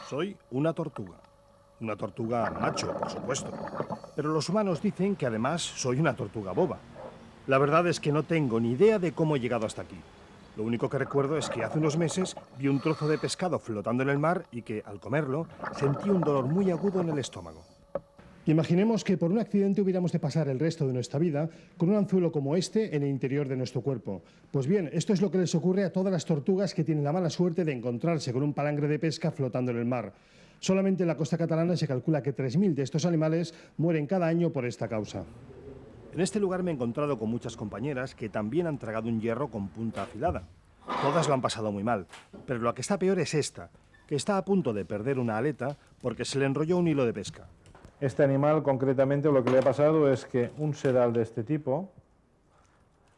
Soy una tortuga. Una tortuga macho, por supuesto. Pero los humanos dicen que además soy una tortuga boba. La verdad es que no tengo ni idea de cómo he llegado hasta aquí. Lo único que recuerdo es que hace unos meses vi un trozo de pescado flotando en el mar y que, al comerlo, sentí un dolor muy agudo en el estómago. Imaginemos que por un accidente hubiéramos de pasar el resto de nuestra vida con un anzuelo como este en el interior de nuestro cuerpo. Pues bien, esto es lo que les ocurre a todas las tortugas que tienen la mala suerte de encontrarse con un palangre de pesca flotando en el mar. Solamente en la costa catalana se calcula que 3.000 de estos animales mueren cada año por esta causa. En este lugar me he encontrado con muchas compañeras que también han tragado un hierro con punta afilada. Todas lo han pasado muy mal, pero lo que está peor es esta, que está a punto de perder una aleta porque se le enrolló un hilo de pesca. Este animal, concretamente, lo que le ha pasado es que un sedal de este tipo,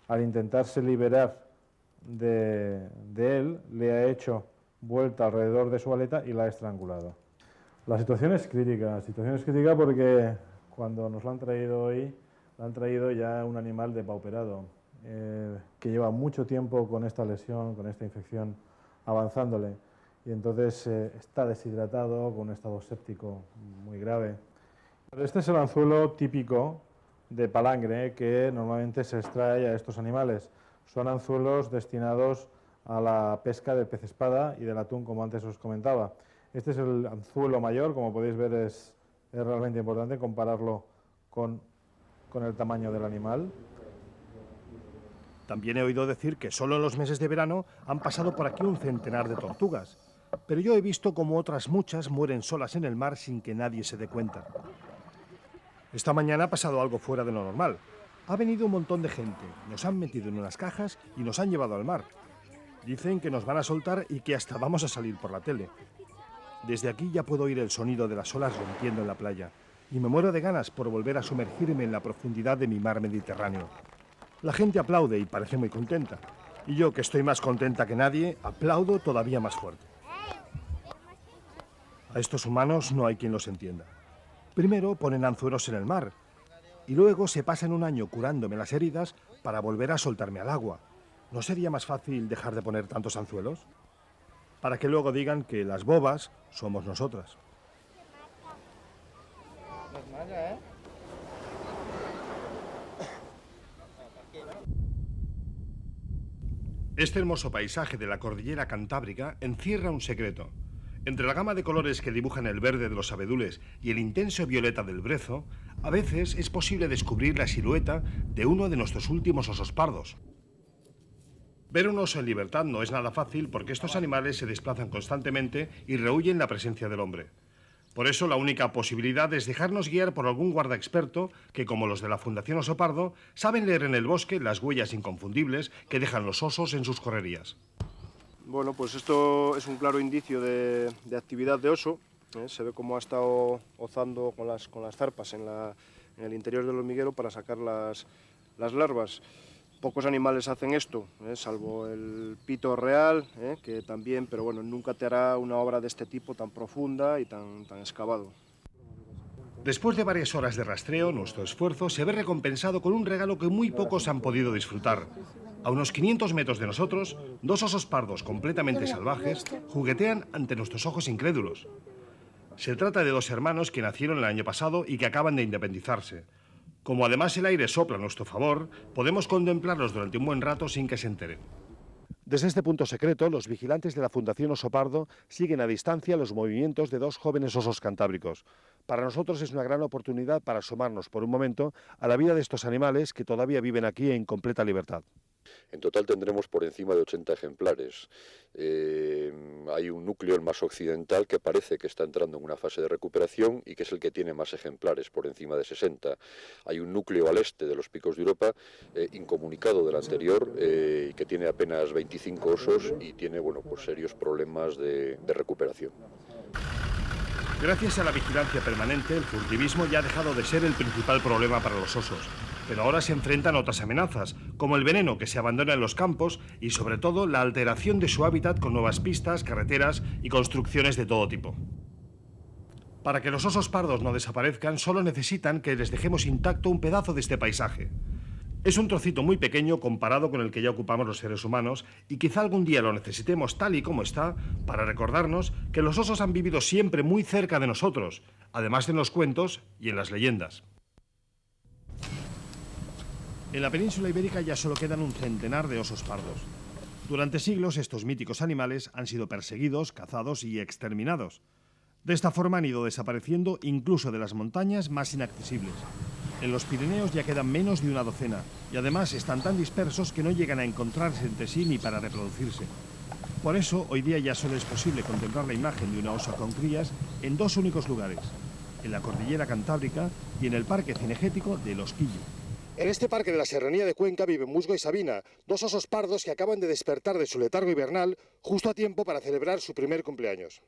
al intentarse liberar de él, le ha hecho vuelta alrededor de su aleta y la ha estrangulado. La situación es crítica porque cuando nos lo han traído hoy, lo han traído ya un animal depauperado, que lleva mucho tiempo con esta lesión, con esta infección, avanzándole, y entonces está deshidratado, con un estado séptico muy grave. Este es el anzuelo típico de palangre que normalmente se extrae a estos animales. Son anzuelos destinados a la pesca del pez espada y del atún, como antes os comentaba. Este es el anzuelo mayor, como podéis ver es realmente importante compararlo con el tamaño del animal. También he oído decir que solo en los meses de verano han pasado por aquí un centenar de tortugas. Pero yo he visto como otras muchas mueren solas en el mar sin que nadie se dé cuenta. Esta mañana ha pasado algo fuera de lo normal. Ha venido un montón de gente, nos han metido en unas cajas y nos han llevado al mar. Dicen que nos van a soltar y que hasta vamos a salir por la tele. Desde aquí ya puedo oír el sonido de las olas rompiendo en la playa y me muero de ganas por volver a sumergirme en la profundidad de mi mar Mediterráneo. La gente aplaude y parece muy contenta. Y yo, que estoy más contenta que nadie, aplaudo todavía más fuerte. A estos humanos no hay quien los entienda. Primero ponen anzuelos en el mar y luego se pasan un año curándome las heridas para volver a soltarme al agua. ¿No sería más fácil dejar de poner tantos anzuelos? Para que luego digan que las bobas somos nosotras. Este hermoso paisaje de la cordillera cantábrica encierra un secreto. Entre la gama de colores que dibujan el verde de los abedules y el intenso violeta del brezo, a veces es posible descubrir la silueta de uno de nuestros últimos osos pardos. Ver un oso en libertad no es nada fácil porque estos animales se desplazan constantemente y rehuyen la presencia del hombre. Por eso la única posibilidad es dejarnos guiar por algún guarda experto que, como los de la Fundación Oso Pardo, saben leer en el bosque las huellas inconfundibles que dejan los osos en sus correrías. Bueno, pues esto es un claro indicio de actividad de oso. Se ve cómo ha estado ozando con las zarpas en el interior del hormiguero para sacar las larvas. Pocos animales hacen esto, salvo el pito real, que también, pero bueno, nunca te hará una obra de este tipo tan profunda y tan excavado. Después de varias horas de rastreo, nuestro esfuerzo se ve recompensado con un regalo que muy pocos han podido disfrutar. A unos 500 metros de nosotros, dos osos pardos completamente salvajes juguetean ante nuestros ojos incrédulos. Se trata de dos hermanos que nacieron el año pasado y que acaban de independizarse. Como además el aire sopla a nuestro favor, podemos contemplarlos durante un buen rato sin que se enteren. Desde este punto secreto, los vigilantes de la Fundación Oso Pardo siguen a distancia los movimientos de dos jóvenes osos cantábricos. Para nosotros es una gran oportunidad para asomarnos por un momento a la vida de estos animales que todavía viven aquí en completa libertad. En total tendremos por encima de 80 ejemplares. Hay un núcleo, el más occidental, que parece que está entrando en una fase de recuperación y que es el que tiene más ejemplares, por encima de 60. Hay un núcleo al este de los Picos de Europa, incomunicado del anterior, que tiene apenas 25 osos y tiene pues serios problemas de recuperación. Gracias a la vigilancia permanente, el furtivismo ya ha dejado de ser el principal problema para los osos. Pero ahora se enfrentan a otras amenazas, como el veneno que se abandona en los campos y, sobre todo, la alteración de su hábitat con nuevas pistas, carreteras y construcciones de todo tipo. Para que los osos pardos no desaparezcan, solo necesitan que les dejemos intacto un pedazo de este paisaje. Es un trocito muy pequeño comparado con el que ya ocupamos los seres humanos y quizá algún día lo necesitemos tal y como está para recordarnos que los osos han vivido siempre muy cerca de nosotros, además en los cuentos y en las leyendas. En la península ibérica ya solo quedan un centenar de osos pardos. Durante siglos estos míticos animales han sido perseguidos, cazados y exterminados. De esta forma han ido desapareciendo incluso de las montañas más inaccesibles. En los Pirineos ya quedan menos de una docena y además están tan dispersos que no llegan a encontrarse entre sí ni para reproducirse. Por eso, hoy día ya solo es posible contemplar la imagen de una osa con crías en dos únicos lugares, en la cordillera Cantábrica y en el Parque Cinegético de Los Quillo. En este parque de la Serranía de Cuenca viven Musgo y Sabina, dos osos pardos que acaban de despertar de su letargo hibernal justo a tiempo para celebrar su primer cumpleaños.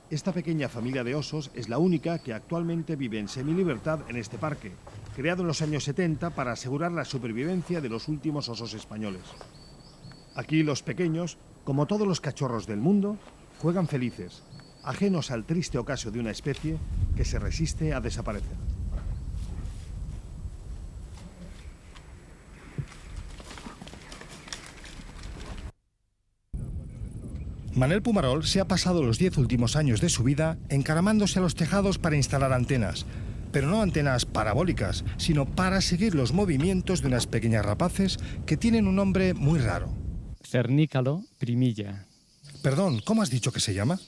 Esta pequeña familia de osos es la única que actualmente vive en semilibertad en este parque, creado en los años 70 para asegurar la supervivencia de los últimos osos españoles. Aquí los pequeños, como todos los cachorros del mundo, juegan felices, ajenos al triste ocaso de una especie que se resiste a desaparecer. Manel Pumarol se ha pasado los 10 últimos años de su vida encaramándose a los tejados para instalar antenas, pero no antenas parabólicas, sino para seguir los movimientos de unas pequeñas rapaces que tienen un nombre muy raro. Cernícalo primilla. Perdón, ¿cómo has dicho que se llama?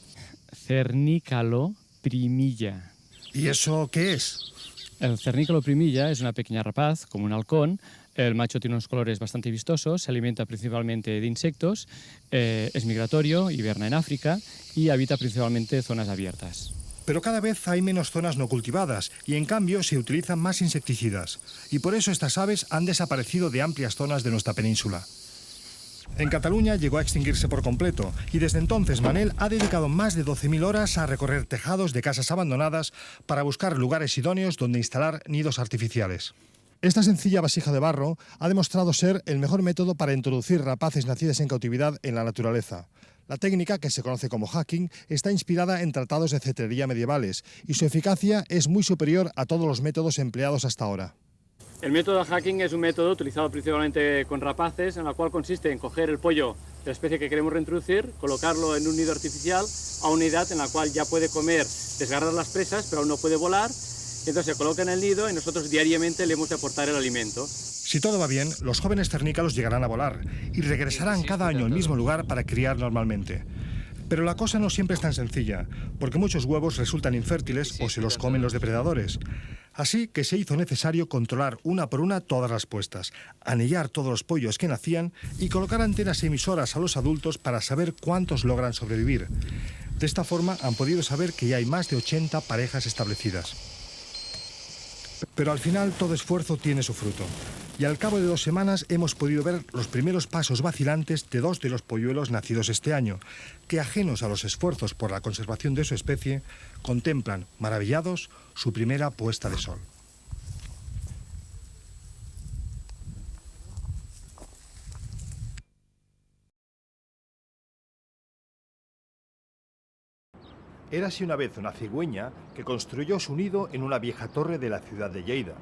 Cernícalo primilla. ¿Y eso qué es? El cernícalo primilla es una pequeña rapaz, como un halcón. El macho tiene unos colores bastante vistosos, se alimenta principalmente de insectos, es migratorio, hiberna en África y habita principalmente en zonas abiertas. Pero cada vez hay menos zonas no cultivadas y en cambio se utilizan más insecticidas. Y por eso estas aves han desaparecido de amplias zonas de nuestra península. En Cataluña llegó a extinguirse por completo y desde entonces Manel ha dedicado más de 12.000 horas a recorrer tejados de casas abandonadas para buscar lugares idóneos donde instalar nidos artificiales. Esta sencilla vasija de barro ha demostrado ser el mejor método para introducir rapaces nacidas en cautividad en la naturaleza. La técnica, que se conoce como hacking, está inspirada en tratados de cetrería medievales y su eficacia es muy superior a todos los métodos empleados hasta ahora. El método hacking es un método utilizado principalmente con rapaces, en el cual consiste en coger el pollo de la especie que queremos reintroducir, colocarlo en un nido artificial a una edad en la cual ya puede comer, desgarrar las presas, pero aún no puede volar. Entonces se coloca en el nido y nosotros diariamente le hemos de aportar el alimento. Si todo va bien, los jóvenes cernícalos llegarán a volar y regresarán cada año al mismo lugar para criar normalmente. Pero la cosa no siempre es tan sencilla, porque muchos huevos resultan infértiles o se los comen los depredadores. Así que se hizo necesario controlar una por una todas las puestas, anillar todos los pollos que nacían y colocar antenas emisoras a los adultos para saber cuántos logran sobrevivir. De esta forma han podido saber que ya hay más de 80 parejas establecidas. Pero al final todo esfuerzo tiene su fruto. Y al cabo de 2 semanas hemos podido ver los primeros pasos vacilantes de 2 de los polluelos nacidos este año, que ajenos a los esfuerzos por la conservación de su especie, contemplan, maravillados, su primera puesta de sol. Érase una vez una cigüeña que construyó su nido en una vieja torre de la ciudad de Lleida.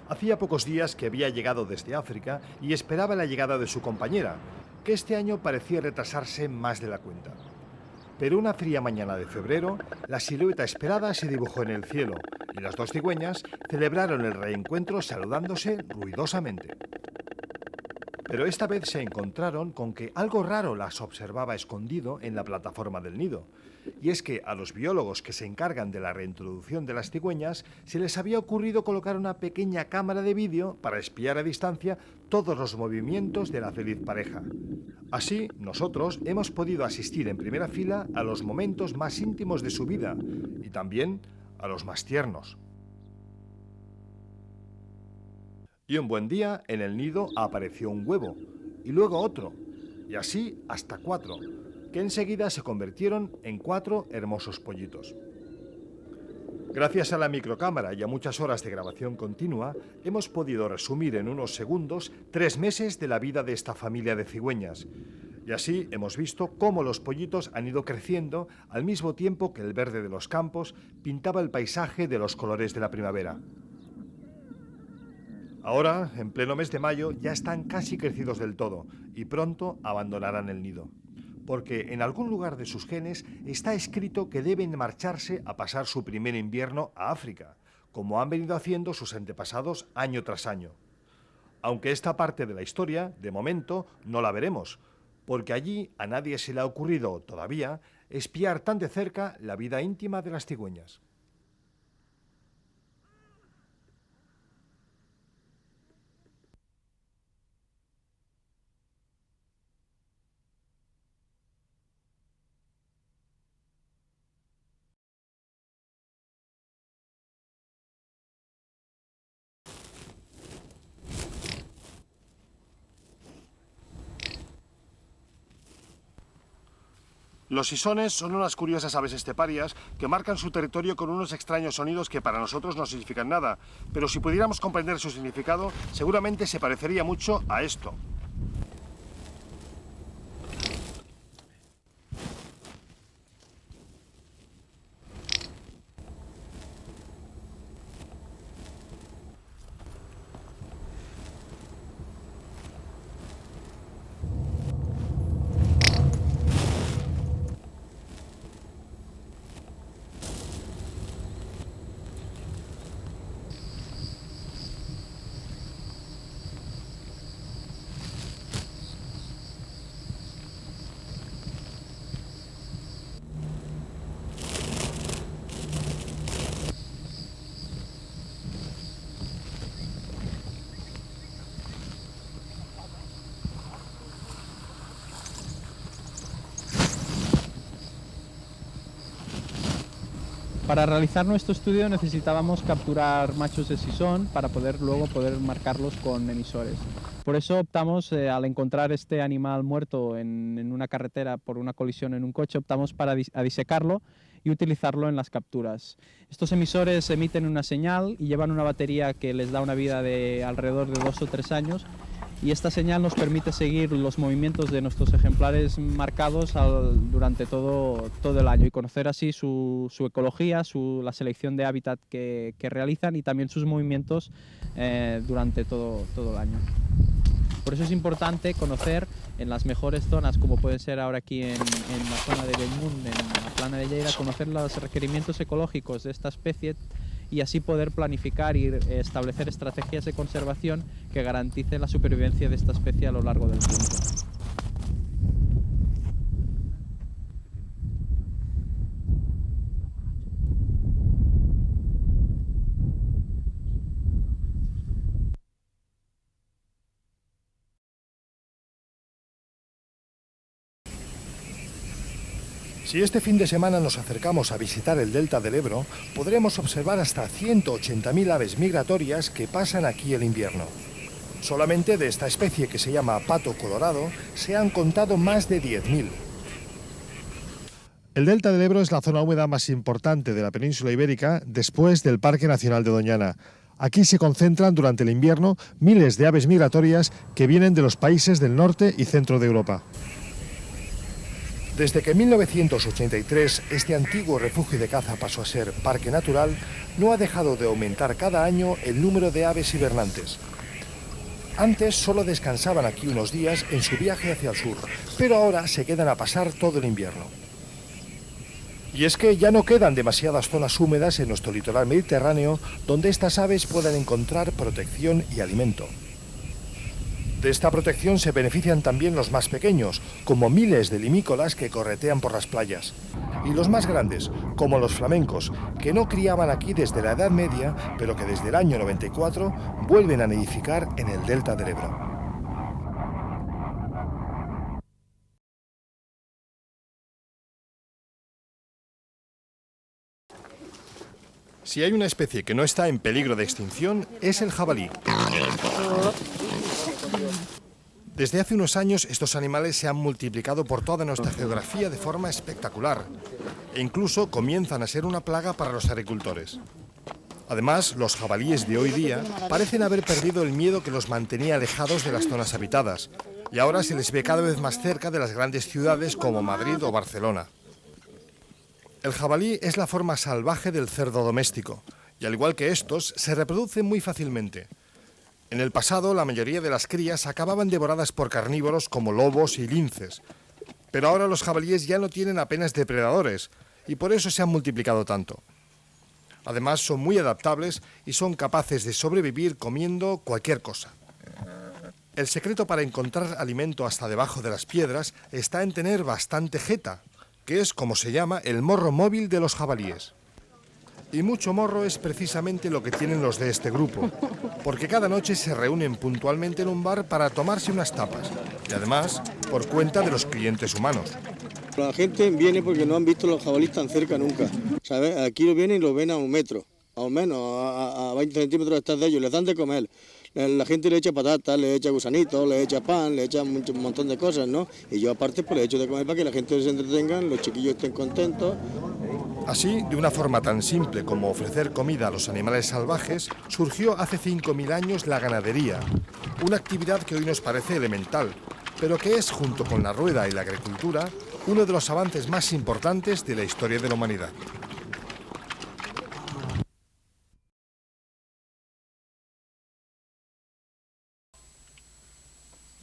Hacía pocos días que había llegado desde África y esperaba la llegada de su compañera, que este año parecía retrasarse más de la cuenta. Pero una fría mañana de febrero, la silueta esperada se dibujó en el cielo y las 2 cigüeñas celebraron el reencuentro saludándose ruidosamente. Pero esta vez se encontraron con que algo raro las observaba escondido en la plataforma del nido. Y es que a los biólogos que se encargan de la reintroducción de las cigüeñas se les había ocurrido colocar una pequeña cámara de vídeo para espiar a distancia todos los movimientos de la feliz pareja. Así, nosotros hemos podido asistir en primera fila a los momentos más íntimos de su vida y también a los más tiernos. Y un buen día, en el nido apareció un huevo, y luego otro, y así hasta 4, que enseguida se convirtieron en 4 hermosos pollitos. Gracias a la microcámara y a muchas horas de grabación continua, hemos podido resumir en unos segundos 3 meses de la vida de esta familia de cigüeñas. Y así hemos visto cómo los pollitos han ido creciendo al mismo tiempo que el verde de los campos pintaba el paisaje de los colores de la primavera. Ahora, en pleno mes de mayo, ya están casi crecidos del todo y pronto abandonarán el nido. Porque en algún lugar de sus genes está escrito que deben marcharse a pasar su primer invierno a África, como han venido haciendo sus antepasados año tras año. Aunque esta parte de la historia, de momento, no la veremos, porque allí a nadie se le ha ocurrido todavía espiar tan de cerca la vida íntima de las cigüeñas. Los sisones son unas curiosas aves esteparias que marcan su territorio con unos extraños sonidos que para nosotros no significan nada, pero si pudiéramos comprender su significado, seguramente se parecería mucho a esto. Para realizar nuestro estudio necesitábamos capturar machos de sisón para luego poder marcarlos con emisores. Por eso optamos, al encontrar este animal muerto en una carretera por una colisión en un coche, optamos para disecarlo y utilizarlo en las capturas. Estos emisores emiten una señal y llevan una batería que les da una vida de alrededor de 2 o 3 años, y esta señal nos permite seguir los movimientos de nuestros ejemplares marcados durante todo el año y conocer así su ecología, la selección de hábitat que realizan y también sus movimientos durante todo el año. Por eso es importante conocer en las mejores zonas, como puede ser ahora aquí en la zona de Bellmunt, en la plana de Lleida, conocer los requerimientos ecológicos de esta especie y así poder planificar y establecer estrategias de conservación que garanticen la supervivencia de esta especie a lo largo del tiempo. Si este fin de semana nos acercamos a visitar el delta del Ebro, podremos observar hasta 180.000 aves migratorias que pasan aquí el invierno. Solamente de esta especie, que se llama pato colorado, se han contado más de 10.000. El delta del Ebro es la zona húmeda más importante de la península ibérica después del Parque Nacional de Doñana. Aquí se concentran durante el invierno miles de aves migratorias que vienen de los países del norte y centro de Europa. Desde que en 1983 este antiguo refugio de caza pasó a ser parque natural, no ha dejado de aumentar cada año el número de aves hibernantes. Antes solo descansaban aquí unos días en su viaje hacia el sur, pero ahora se quedan a pasar todo el invierno. Y es que ya no quedan demasiadas zonas húmedas en nuestro litoral mediterráneo donde estas aves puedan encontrar protección y alimento. De esta protección se benefician también los más pequeños, como miles de limícolas que corretean por las playas. Y los más grandes, como los flamencos, que no criaban aquí desde la Edad Media, pero que desde el año 94 vuelven a nidificar en el delta del Ebro. Si hay una especie que no está en peligro de extinción, es el jabalí. Desde hace unos años estos animales se han multiplicado por toda nuestra geografía de forma espectacular e incluso comienzan a ser una plaga para los agricultores. Además, los jabalíes de hoy día parecen haber perdido el miedo que los mantenía alejados de las zonas habitadas y ahora se les ve cada vez más cerca de las grandes ciudades como Madrid o Barcelona. El jabalí es la forma salvaje del cerdo doméstico y al igual que estos se reproduce muy fácilmente. En el pasado, la mayoría de las crías acababan devoradas por carnívoros como lobos y linces. Pero ahora los jabalíes ya no tienen apenas depredadores y por eso se han multiplicado tanto. Además, son muy adaptables y son capaces de sobrevivir comiendo cualquier cosa. El secreto para encontrar alimento hasta debajo de las piedras está en tener bastante jeta, que es como se llama el morro móvil de los jabalíes. Y mucho morro es precisamente lo que tienen los de este grupo, porque cada noche se reúnen puntualmente en un bar para tomarse unas tapas, y además por cuenta de los clientes humanos. La gente viene porque no han visto los jabalíes tan cerca nunca, ¿sabes? Aquí lo vienen y lo ven a 1 metro, a menos, a 20 centímetros detrás de ellos, les dan de comer. La gente le echa patatas, le echa gusanitos, le echa pan, le echa un montón de cosas, ¿no? Y yo aparte pues le echo de comer para que la gente se entretenga, los chiquillos estén contentos. Así, de una forma tan simple como ofrecer comida a los animales salvajes, surgió hace 5.000 años la ganadería, una actividad que hoy nos parece elemental, pero que es, junto con la rueda y la agricultura, uno de los avances más importantes de la historia de la humanidad.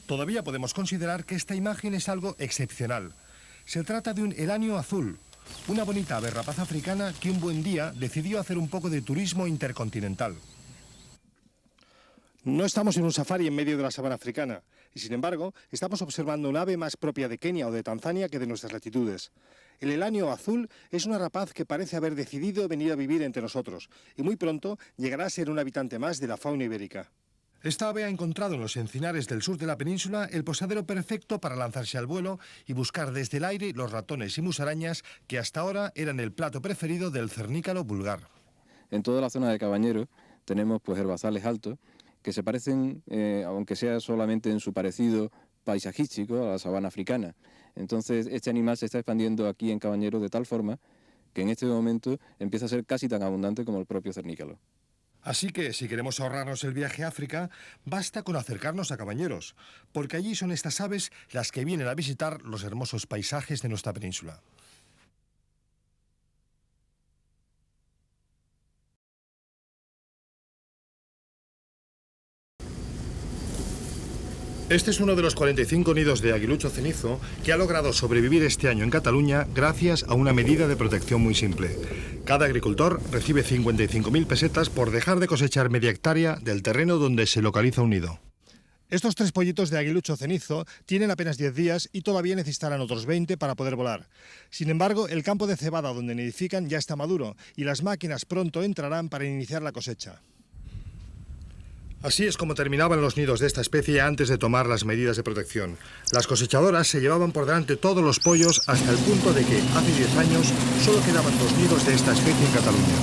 Todavía podemos considerar que esta imagen es algo excepcional. Se trata de un elanio azul, una bonita ave rapaz africana que un buen día decidió hacer un poco de turismo intercontinental. No estamos en un safari en medio de la sabana africana, y sin embargo, estamos observando un ave más propia de Kenia o de Tanzania que de nuestras latitudes. El elanio azul es una rapaz que parece haber decidido venir a vivir entre nosotros, y muy pronto llegará a ser un habitante más de la fauna ibérica. Esta ave ha encontrado en los encinares del sur de la península el posadero perfecto para lanzarse al vuelo y buscar desde el aire los ratones y musarañas que hasta ahora eran el plato preferido del cernícalo vulgar. En toda la zona de Cabañero tenemos pues herbazales altos que se parecen, aunque sea solamente en su parecido paisajístico, a la sabana africana. Entonces este animal se está expandiendo aquí en Cabañero de tal forma que en este momento empieza a ser casi tan abundante como el propio cernícalo. Así que, si queremos ahorrarnos el viaje a África, basta con acercarnos a Cabañeros, porque allí son estas aves las que vienen a visitar los hermosos paisajes de nuestra península. Este es uno de los 45 nidos de aguilucho cenizo que ha logrado sobrevivir este año en Cataluña gracias a una medida de protección muy simple. Cada agricultor recibe 55.000 pesetas por dejar de cosechar media hectárea del terreno donde se localiza un nido. Estos 3 pollitos de aguilucho cenizo tienen apenas 10 días y todavía necesitarán otros 20 para poder volar. Sin embargo, el campo de cebada donde nidifican ya está maduro y las máquinas pronto entrarán para iniciar la cosecha. Así es como terminaban los nidos de esta especie antes de tomar las medidas de protección. Las cosechadoras se llevaban por delante todos los pollos hasta el punto de que, hace 10 años, solo quedaban 2 nidos de esta especie en Cataluña.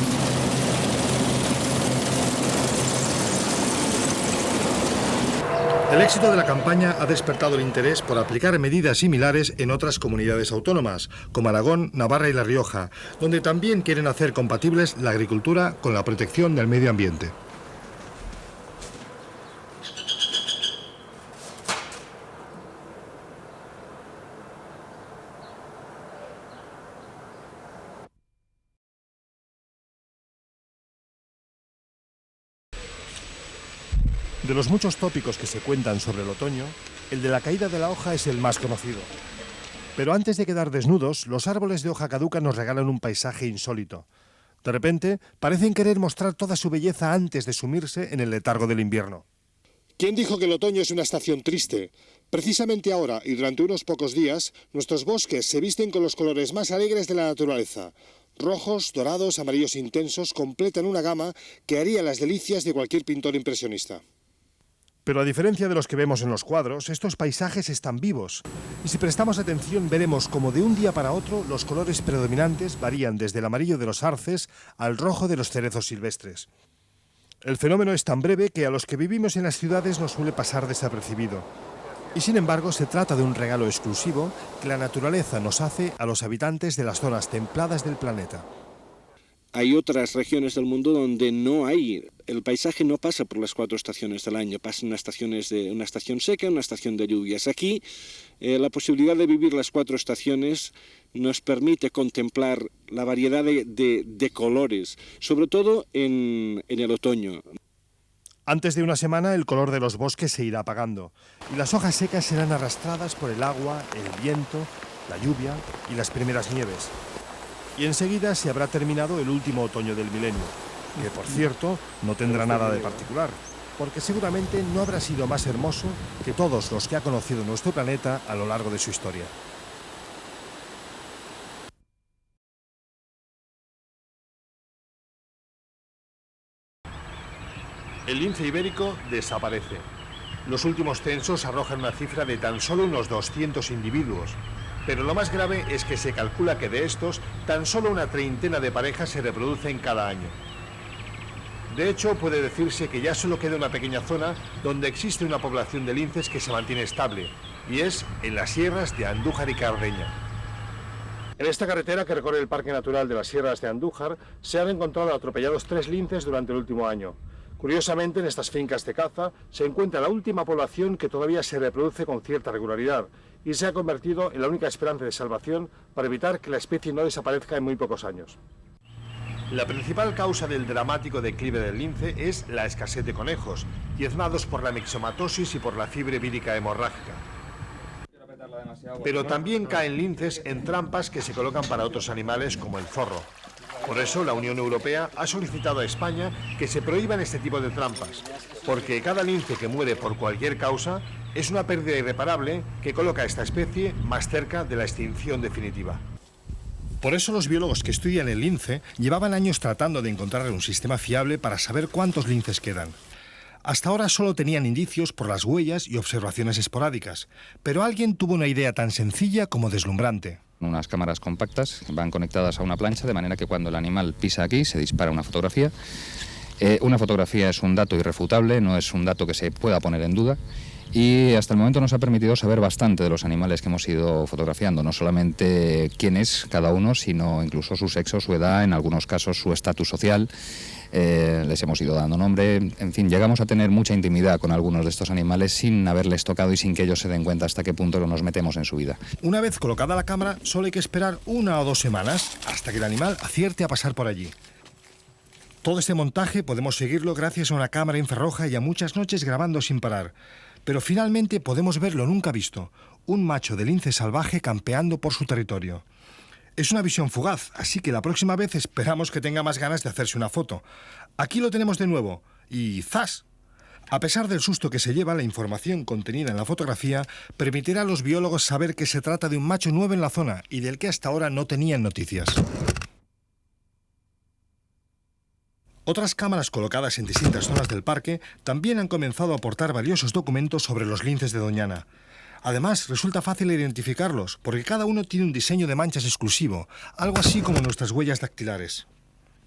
El éxito de la campaña ha despertado el interés por aplicar medidas similares en otras comunidades autónomas, como Aragón, Navarra y La Rioja, donde también quieren hacer compatibles la agricultura con la protección del medio ambiente. De los muchos tópicos que se cuentan sobre el otoño, el de la caída de la hoja es el más conocido. Pero antes de quedar desnudos, los árboles de hoja caduca nos regalan un paisaje insólito. De repente, parecen querer mostrar toda su belleza antes de sumirse en el letargo del invierno. ¿Quién dijo que el otoño es una estación triste? Precisamente ahora y durante unos pocos días, nuestros bosques se visten con los colores más alegres de la naturaleza. Rojos, dorados, amarillos intensos completan una gama que haría las delicias de cualquier pintor impresionista. Pero a diferencia de los que vemos en los cuadros, estos paisajes están vivos. Y si prestamos atención, veremos cómo de un día para otro los colores predominantes varían desde el amarillo de los arces al rojo de los cerezos silvestres. El fenómeno es tan breve que a los que vivimos en las ciudades nos suele pasar desapercibido. Y sin embargo, se trata de un regalo exclusivo que la naturaleza nos hace a los habitantes de las zonas templadas del planeta. Hay otras regiones del mundo donde no hay, el paisaje no pasa por las 4 estaciones del año, pasan una estación seca, una estación de lluvias. Aquí la posibilidad de vivir las 4 estaciones nos permite contemplar la variedad de colores, sobre todo en el otoño. Antes de una semana el color de los bosques se irá apagando y las hojas secas serán arrastradas por el agua, el viento, la lluvia y las primeras nieves. Y enseguida se habrá terminado el último otoño del milenio, que por cierto no tendrá nada de particular, porque seguramente no habrá sido más hermoso que todos los que ha conocido nuestro planeta a lo largo de su historia. El lince ibérico desaparece. Los últimos censos arrojan una cifra de tan solo unos 200 individuos, pero lo más grave es que se calcula que de estos, tan solo una treintena de parejas se reproducen cada año. De hecho, puede decirse que ya solo queda una pequeña zona donde existe una población de linces que se mantiene estable, y es en las sierras de Andújar y Cardeña. En esta carretera que recorre el Parque Natural de las Sierras de Andújar, se han encontrado atropellados 3 linces durante el último año. Curiosamente, en estas fincas de caza se encuentra la última población que todavía se reproduce con cierta regularidad y se ha convertido en la única esperanza de salvación para evitar que la especie no desaparezca en muy pocos años. La principal causa del dramático declive del lince es la escasez de conejos, diezmados por la mixomatosis y por la fiebre vírica hemorrágica. Pero también caen linces en trampas que se colocan para otros animales como el zorro. Por eso la Unión Europea ha solicitado a España que se prohíban este tipo de trampas, porque cada lince que muere por cualquier causa es una pérdida irreparable que coloca a esta especie más cerca de la extinción definitiva. Por eso los biólogos que estudian el lince llevaban años tratando de encontrar un sistema fiable para saber cuántos linces quedan. Hasta ahora solo tenían indicios por las huellas y observaciones esporádicas, pero alguien tuvo una idea tan sencilla como deslumbrante. Unas cámaras compactas van conectadas a una plancha de manera que cuando el animal pisa aquí se dispara una fotografía. Una fotografía es un dato irrefutable, no es un dato que se pueda poner en duda. Y hasta el momento nos ha permitido saber bastante de los animales que hemos ido fotografiando, no solamente quién es cada uno, sino incluso su sexo, su edad, en algunos casos su estatus social. Les hemos ido dando nombre, en fin, llegamos a tener mucha intimidad con algunos de estos animales sin haberles tocado y sin que ellos se den cuenta hasta qué punto nos metemos en su vida. Una vez colocada la cámara, solo hay que esperar 1 o 2 semanas hasta que el animal acierte a pasar por allí. Todo este montaje podemos seguirlo gracias a una cámara infrarroja y a muchas noches grabando sin parar. Pero finalmente podemos ver lo nunca visto, un macho de lince salvaje campeando por su territorio. Es una visión fugaz, así que la próxima vez esperamos que tenga más ganas de hacerse una foto. Aquí lo tenemos de nuevo, y ¡zas! A pesar del susto que se lleva, la información contenida en la fotografía permitirá a los biólogos saber que se trata de un macho nuevo en la zona y del que hasta ahora no tenían noticias. Otras cámaras colocadas en distintas zonas del parque también han comenzado a aportar valiosos documentos sobre los linces de Doñana. Además, resulta fácil identificarlos, porque cada uno tiene un diseño de manchas exclusivo, algo así como nuestras huellas dactilares.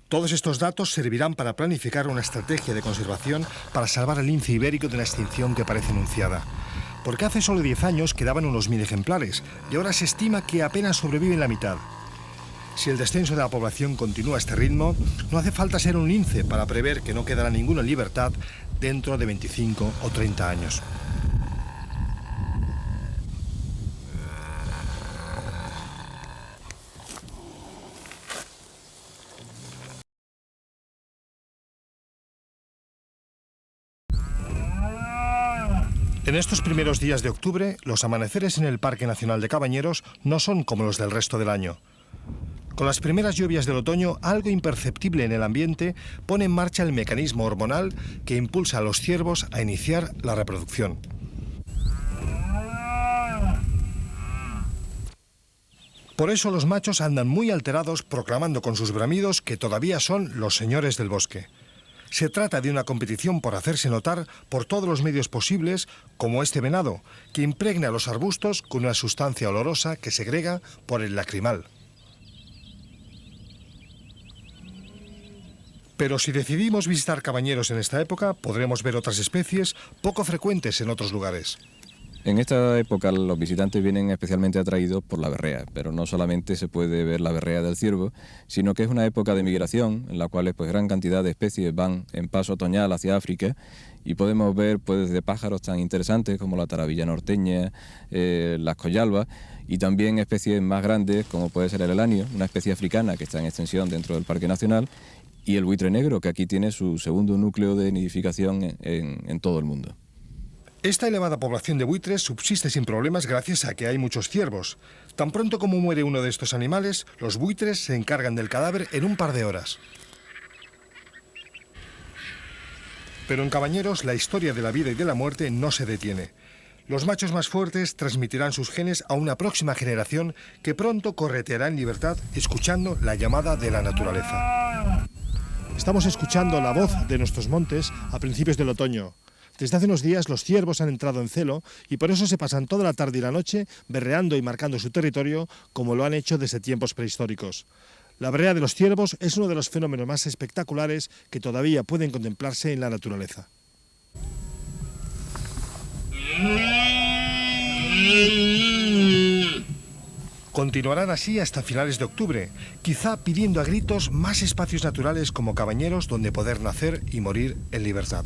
Todos estos datos servirán para planificar una estrategia de conservación para salvar al lince ibérico de una extinción que parece anunciada. Porque hace solo 10 años quedaban unos 1000 ejemplares, y ahora se estima que apenas sobreviven la mitad. Si el descenso de la población continúa a este ritmo, no hace falta ser un lince para prever que no quedará ninguno en libertad dentro de 25 o 30 años. En estos primeros días de octubre, los amaneceres en el Parque Nacional de Cabañeros no son como los del resto del año. Con las primeras lluvias del otoño, algo imperceptible en el ambiente pone en marcha el mecanismo hormonal que impulsa a los ciervos a iniciar la reproducción. Por eso los machos andan muy alterados proclamando con sus bramidos que todavía son los señores del bosque. Se trata de una competición por hacerse notar por todos los medios posibles, como este venado, que impregna a los arbustos con una sustancia olorosa que segrega por el lacrimal. Pero si decidimos visitar Cabañeros en esta época, podremos ver otras especies poco frecuentes en otros lugares. En esta época los visitantes vienen especialmente atraídos por la berrea, pero no solamente se puede ver la berrea del ciervo, sino que es una época de migración en la cual gran cantidad de especies van en paso otoñal hacia África y podemos ver desde pájaros tan interesantes como la tarabilla norteña, las collalbas y también especies más grandes como puede ser el elanio, una especie africana que está en extensión dentro del Parque Nacional, y el buitre negro, que aquí tiene su segundo núcleo de nidificación en todo el mundo. Esta elevada población de buitres subsiste sin problemas gracias a que hay muchos ciervos. Tan pronto como muere uno de estos animales, los buitres se encargan del cadáver en un par de horas. Pero en Cabañeros la historia de la vida y de la muerte no se detiene. Los machos más fuertes transmitirán sus genes a una próxima generación que pronto correteará en libertad escuchando la llamada de la naturaleza. Estamos escuchando la voz de nuestros montes a principios del otoño. Desde hace unos días los ciervos han entrado en celo y por eso se pasan toda la tarde y la noche berreando y marcando su territorio como lo han hecho desde tiempos prehistóricos. La berrea de los ciervos es uno de los fenómenos más espectaculares que todavía pueden contemplarse en la naturaleza. Continuarán así hasta finales de octubre, quizá pidiendo a gritos más espacios naturales como Cabañeros donde poder nacer y morir en libertad.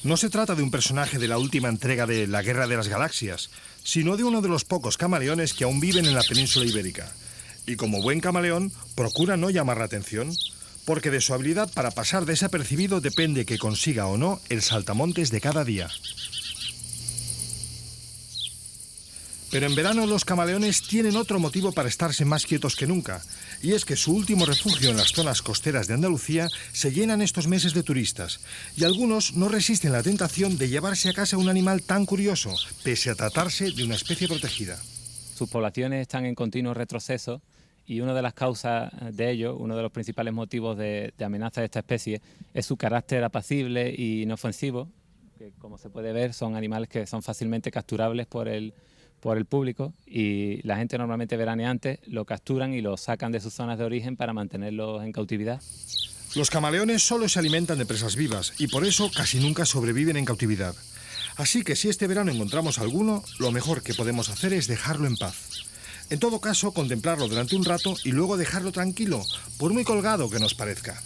No se trata de un personaje de la última entrega de La Guerra de las Galaxias, sino de uno de los pocos camaleones que aún viven en la península ibérica. Y como buen camaleón, procura no llamar la atención, porque de su habilidad para pasar desapercibido depende que consiga o no el saltamontes de cada día. Pero en verano los camaleones tienen otro motivo para estarse más quietos que nunca, y es que su último refugio en las zonas costeras de Andalucía se llenan estos meses de turistas, y algunos no resisten la tentación de llevarse a casa un animal tan curioso, pese a tratarse de una especie protegida. Sus poblaciones están en continuo retroceso y una de las causas de ello, uno de los principales motivos de amenaza de esta especie, es su carácter apacible y inofensivo, que como se puede ver son animales que son fácilmente capturables por el público, y la gente normalmente veraneante lo capturan y lo sacan de sus zonas de origen para mantenerlos en cautividad. Los camaleones solo se alimentan de presas vivas y por eso casi nunca sobreviven en cautividad. Así que si este verano encontramos alguno, lo mejor que podemos hacer es dejarlo en paz. En todo caso, contemplarlo durante un rato y luego dejarlo tranquilo, por muy colgado que nos parezca.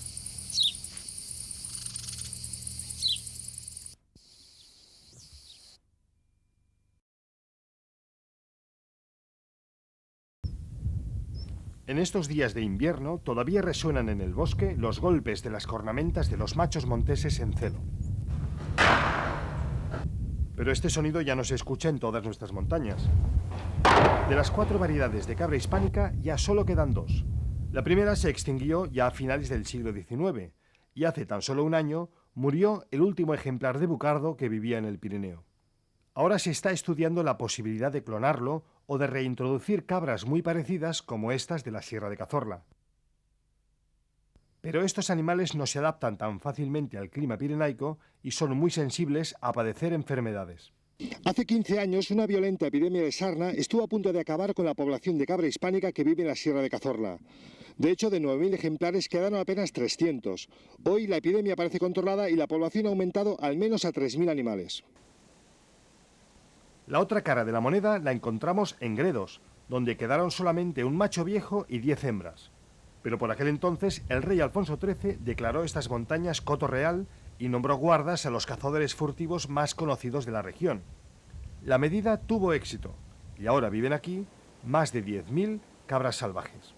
En estos días de invierno todavía resuenan en el bosque los golpes de las cornamentas de los machos monteses en celo. Pero este sonido ya no se escucha en todas nuestras montañas. De las 4 variedades de cabra hispánica ya solo quedan 2. La primera se extinguió ya a finales del siglo XIX y hace tan solo un año murió el último ejemplar de bucardo que vivía en el Pirineo. Ahora se está estudiando la posibilidad de clonarlo o de reintroducir cabras muy parecidas como estas de la Sierra de Cazorla. Pero estos animales no se adaptan tan fácilmente al clima pirenaico y son muy sensibles a padecer enfermedades. Hace 15 años, una violenta epidemia de sarna estuvo a punto de acabar con la población de cabra hispánica que vive en la Sierra de Cazorla. De hecho, de 9.000 ejemplares quedaron apenas 300. Hoy la epidemia parece controlada y la población ha aumentado al menos a 3.000 animales. La otra cara de la moneda la encontramos en Gredos, donde quedaron solamente un macho viejo y 10 hembras. Pero por aquel entonces el rey Alfonso XIII declaró estas montañas coto real y nombró guardas a los cazadores furtivos más conocidos de la región. La medida tuvo éxito y ahora viven aquí más de 10.000 cabras salvajes.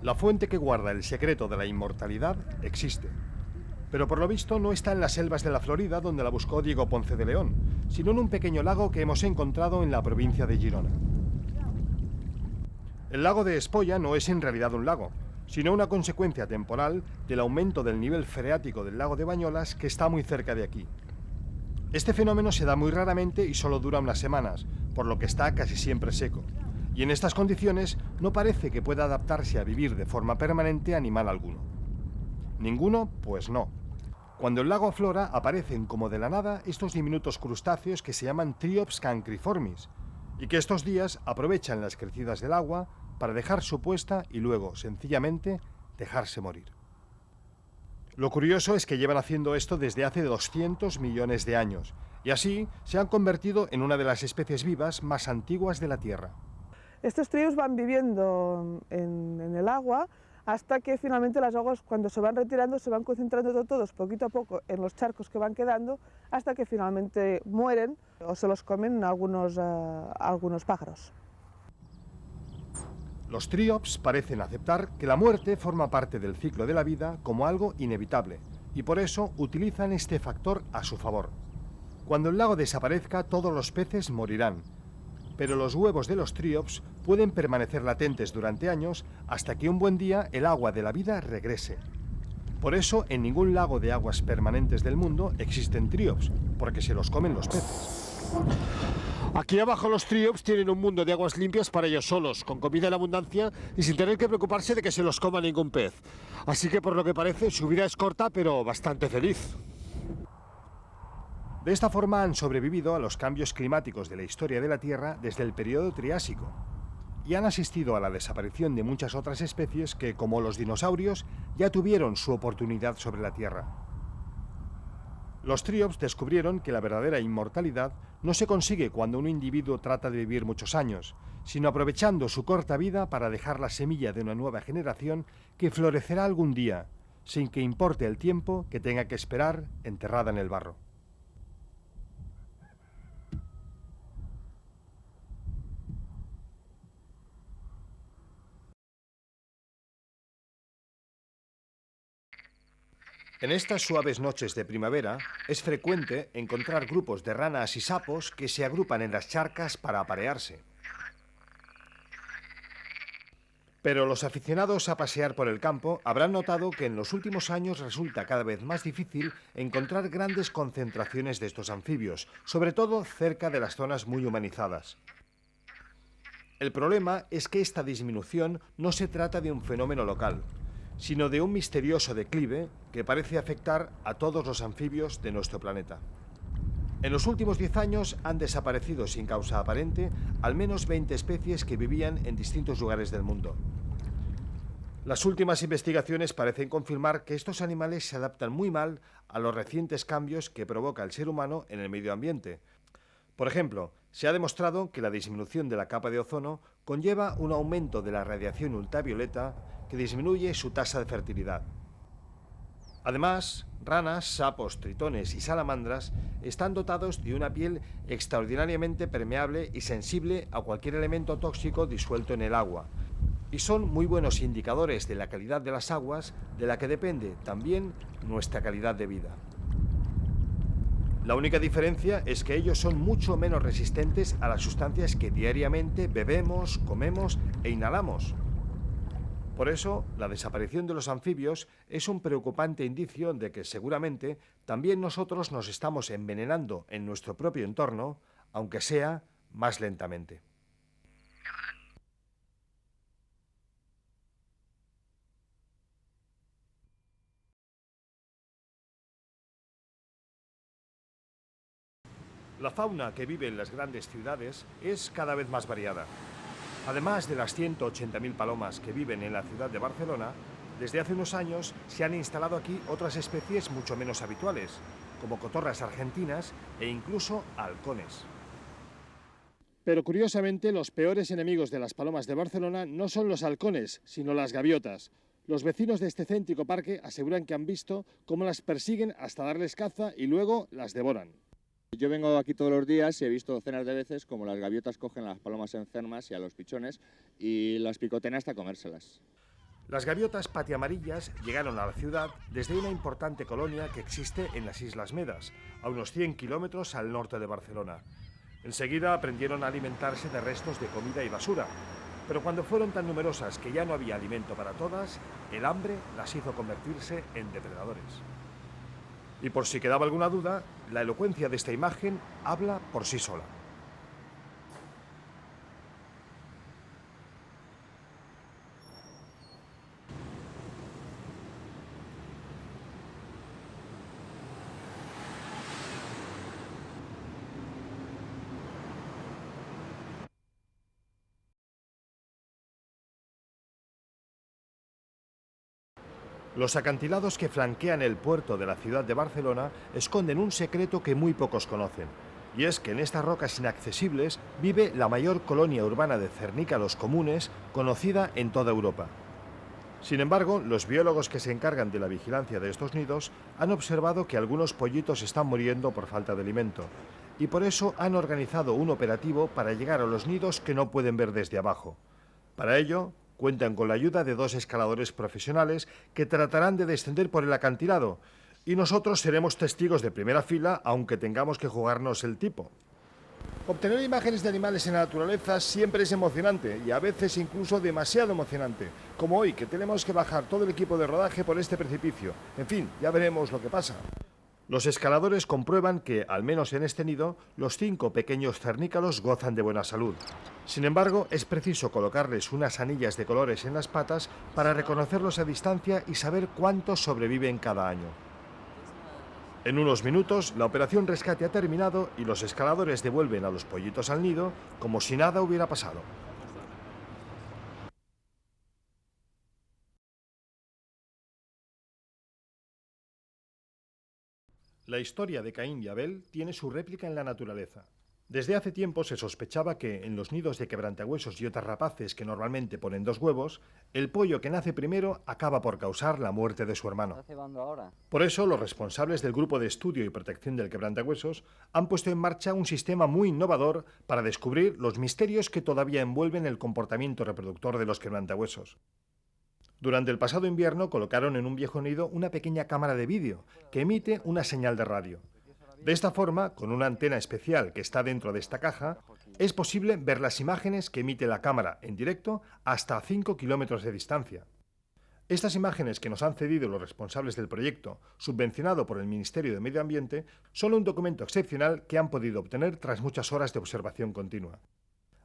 La fuente que guarda el secreto de la inmortalidad existe, pero por lo visto no está en las selvas de la Florida donde la buscó Diego Ponce de León, sino en un pequeño lago que hemos encontrado en la provincia de Girona. El lago de Espolla no es en realidad un lago, sino una consecuencia temporal del aumento del nivel freático del lago de Bañolas que está muy cerca de aquí. Este fenómeno se da muy raramente y solo dura unas semanas, por lo que está casi siempre seco. Y en estas condiciones no parece que pueda adaptarse a vivir de forma permanente animal alguno. ¿Ninguno? Pues no. Cuando el lago aflora, aparecen como de la nada estos diminutos crustáceos que se llaman Triops cancriformis, y que estos días aprovechan las crecidas del agua para dejar su puesta y luego, sencillamente, dejarse morir. Lo curioso es que llevan haciendo esto desde hace 200 millones de años, y así se han convertido en una de las especies vivas más antiguas de la Tierra. Estos triops van viviendo en el agua hasta que finalmente las aguas, cuando se van retirando, se van concentrando todos poquito a poco en los charcos que van quedando, hasta que finalmente mueren o se los comen algunos pájaros. Los triops parecen aceptar que la muerte forma parte del ciclo de la vida como algo inevitable, y por eso utilizan este factor a su favor. Cuando el lago desaparezca, todos los peces morirán, pero los huevos de los triops pueden permanecer latentes durante años hasta que un buen día el agua de la vida regrese. Por eso, en ningún lago de aguas permanentes del mundo existen triops, porque se los comen los peces. Aquí abajo los triops tienen un mundo de aguas limpias para ellos solos, con comida en abundancia y sin tener que preocuparse de que se los coma ningún pez. Así que por lo que parece su vida es corta pero bastante feliz. De esta forma han sobrevivido a los cambios climáticos de la historia de la Tierra desde el periodo Triásico y han asistido a la desaparición de muchas otras especies que, como los dinosaurios, ya tuvieron su oportunidad sobre la Tierra. Los triops descubrieron que la verdadera inmortalidad no se consigue cuando un individuo trata de vivir muchos años, sino aprovechando su corta vida para dejar la semilla de una nueva generación que florecerá algún día, sin que importe el tiempo que tenga que esperar enterrada en el barro. En estas suaves noches de primavera es frecuente encontrar grupos de ranas y sapos que se agrupan en las charcas para aparearse. Pero los aficionados a pasear por el campo habrán notado que en los últimos años resulta cada vez más difícil encontrar grandes concentraciones de estos anfibios, sobre todo cerca de las zonas muy humanizadas. El problema es que esta disminución no se trata de un fenómeno local, sino de un misterioso declive que parece afectar a todos los anfibios de nuestro planeta. En los últimos 10 años han desaparecido sin causa aparente al menos 20 especies que vivían en distintos lugares del mundo. Las últimas investigaciones parecen confirmar que estos animales se adaptan muy mal a los recientes cambios que provoca el ser humano en el medio ambiente. Por ejemplo, se ha demostrado que la disminución de la capa de ozono conlleva un aumento de la radiación ultravioleta que disminuye su tasa de fertilidad. Además, ranas, sapos, tritones y salamandras están dotados de una piel extraordinariamente permeable y sensible a cualquier elemento tóxico disuelto en el agua, y son muy buenos indicadores de la calidad de las aguas, de la que depende también nuestra calidad de vida. La única diferencia es que ellos son mucho menos resistentes a las sustancias que diariamente bebemos, comemos e inhalamos. Por eso, la desaparición de los anfibios es un preocupante indicio de que seguramente también nosotros nos estamos envenenando en nuestro propio entorno, aunque sea más lentamente. La fauna que vive en las grandes ciudades es cada vez más variada. Además de las 180.000 palomas que viven en la ciudad de Barcelona, desde hace unos años se han instalado aquí otras especies mucho menos habituales, como cotorras argentinas e incluso halcones. Pero curiosamente, los peores enemigos de las palomas de Barcelona no son los halcones, sino las gaviotas. Los vecinos de este céntrico parque aseguran que han visto cómo las persiguen hasta darles caza y luego las devoran. Yo vengo aquí todos los días y he visto docenas de veces como las gaviotas cogen a las palomas enfermas y a los pichones y las picotean hasta comérselas. Las gaviotas patiamarillas llegaron a la ciudad desde una importante colonia que existe en las Islas Medas, a unos 100 kilómetros al norte de Barcelona. Enseguida aprendieron a alimentarse de restos de comida y basura, pero cuando fueron tan numerosas que ya no había alimento para todas, el hambre las hizo convertirse en depredadores. Y por si quedaba alguna duda, la elocuencia de esta imagen habla por sí sola. Los acantilados que flanquean el puerto de la ciudad de Barcelona esconden un secreto que muy pocos conocen, Y es que en estas rocas inaccesibles vive la mayor colonia urbana de cernícalos comunes conocida en toda Europa. Sin embargo, los biólogos que se encargan de la vigilancia de estos nidos han observado que algunos pollitos están muriendo por falta de alimento, y por eso han organizado un operativo para llegar a los nidos que no pueden ver desde abajo. Para ello, cuentan con la ayuda de 2 escaladores profesionales que tratarán de descender por el acantilado, y nosotros seremos testigos de primera fila, aunque tengamos que jugarnos el tipo. Obtener imágenes de animales en la naturaleza siempre es emocionante y a veces incluso demasiado emocionante, como hoy que tenemos que bajar todo el equipo de rodaje por este precipicio. En fin, ya veremos lo que pasa. Los escaladores comprueban que, al menos en este nido, los 5 pequeños cernícalos gozan de buena salud. Sin embargo, es preciso colocarles unas anillas de colores en las patas para reconocerlos a distancia y saber cuántos sobreviven cada año. En unos minutos, la operación rescate ha terminado y los escaladores devuelven a los pollitos al nido como si nada hubiera pasado. La historia de Caín y Abel tiene su réplica en la naturaleza. Desde hace tiempo se sospechaba que, en los nidos de quebrantahuesos y otras rapaces que normalmente ponen 2 huevos, el pollo que nace primero acaba por causar la muerte de su hermano. Por eso, los responsables del Grupo de Estudio y Protección del Quebrantahuesos han puesto en marcha un sistema muy innovador para descubrir los misterios que todavía envuelven el comportamiento reproductor de los quebrantahuesos. Durante el pasado invierno colocaron en un viejo nido una pequeña cámara de vídeo que emite una señal de radio. De esta forma, con una antena especial que está dentro de esta caja, es posible ver las imágenes que emite la cámara en directo hasta a 5 kilómetros de distancia. Estas imágenes que nos han cedido los responsables del proyecto, subvencionado por el Ministerio de Medio Ambiente, son un documento excepcional que han podido obtener tras muchas horas de observación continua.